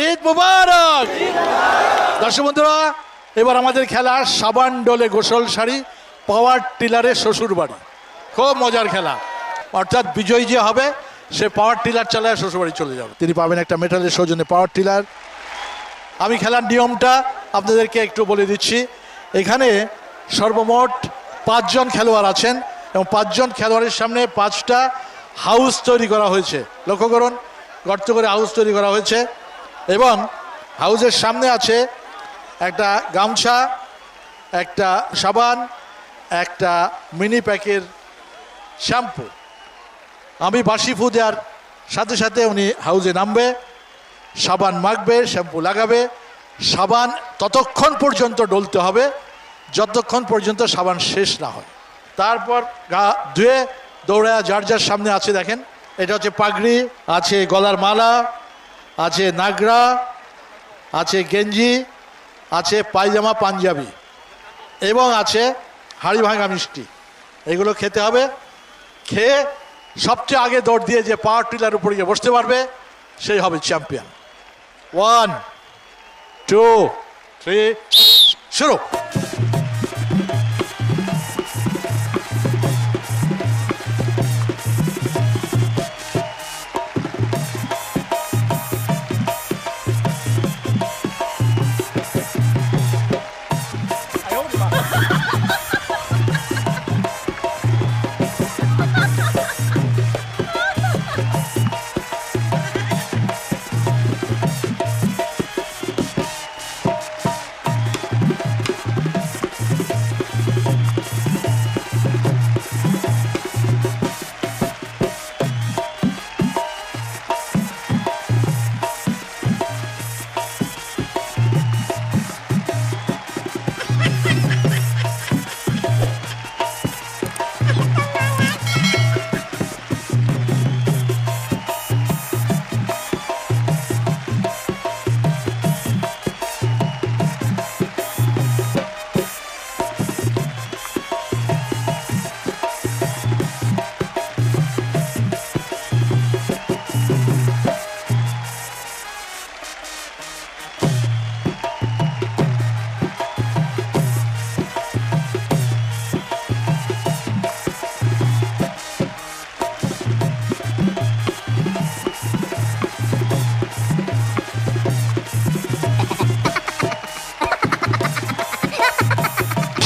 ঈদ মুবারক। দর্শক বন্ধুরা, এবার আমাদের খেলা সাবান ডোলে গোসল শাড়ি পাওয়ার টিলারে শ্বশুর বাড়ি। খুব মজার খেলা, অর্থাৎ বিজয়ী যে হবে সে পাওয়ার টিলার চালায় শ্বশুর বাড়ি চলে যাবে। তিনি পাবেন একটা মেটালের সৌজন্যে পাওয়ার টিলার। আমি খেলার নিয়মটা আপনাদেরকে একটু বলে দিচ্ছি। এখানে সর্বমোট 5 জন খেলোয়াড় আছেন এবং 5 জন খেলোয়াড়ের সামনে 5টা হাউস তৈরি করা হয়েছে। লক্ষ্য করুন, গর্ত করে হাউস তৈরি করা হয়েছে এবং হাউসের সামনে আছে একটা গামছা, একটা সাবান, একটা মিনি প্যাকের শ্যাম্পু। আমি বাঁশি ফু দেওয়ার সাথে সাথে উনি হাউসে নামবে, সাবান মাখবে, শ্যাম্পু লাগাবে। সাবান ততক্ষণ পর্যন্ত ডলতে হবে যতক্ষণ পর্যন্ত সাবান শেষ না হয়। তারপর গা ধুয়ে দৌড়ায় যার যার সামনে আছে দেখেন, এটা হচ্ছে পাগড়ি, আছে গলার মালা, আছে নাগরা, আছে গেঞ্জি, আছে পায়জামা পাঞ্জাবি এবং আছে হাড়ি ভাঙা মিষ্টি। এগুলো খেতে হবে। খেয়ে সবচেয়ে আগে দৌড় দিয়ে যে পাওয়ার টিলার উপরে গিয়ে বসতে পারবে সেই হবে চ্যাম্পিয়ন। 1 2 3 শুরু।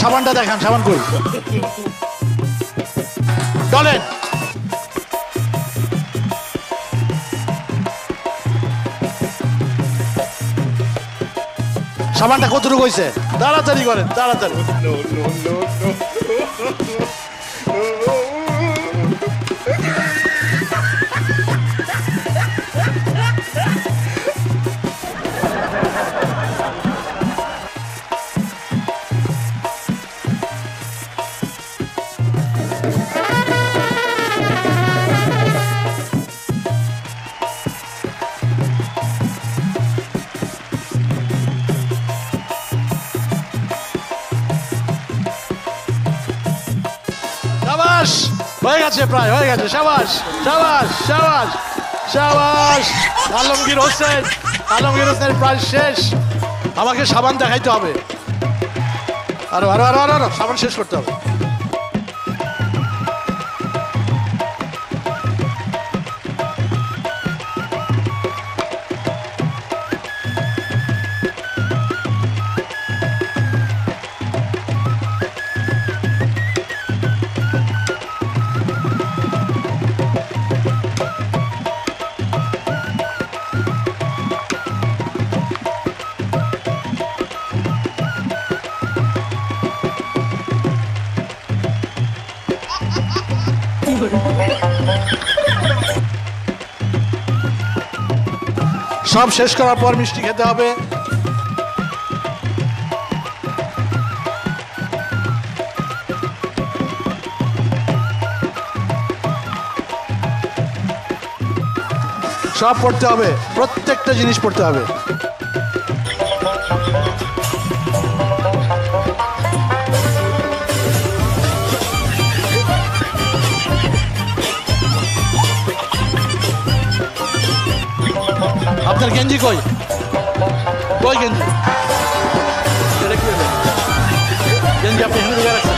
সাবানটা দেখান, সাবান কই ডলেন। সাবানটা কতটুকু হয়েছে? তাড়াতাড়ি করেন, তাড়াতাড়ি। সাবাস, হয়ে গেছে, প্রায় হয়ে গেছে। সাবাস সাবাস সাবাস সাবাস। আলমগীর হোসেন, আলমগীর হোসেন প্রায় শেষ। আমাকে সাবান দেখাইতে হবে, আরো আরো আরো আরো সাবান শেষ করতে হবে। সব শেষ করার পর মিষ্টি খেতে হবে। সব পড়তে হবে, প্রত্যেকটা জিনিস পড়তে হবে। আপনার গেঞ্জি কই? কই গেঞ্জি এটা কি হলো? গেঞ্জি আপনি এখানে ঢুকে রাখছেন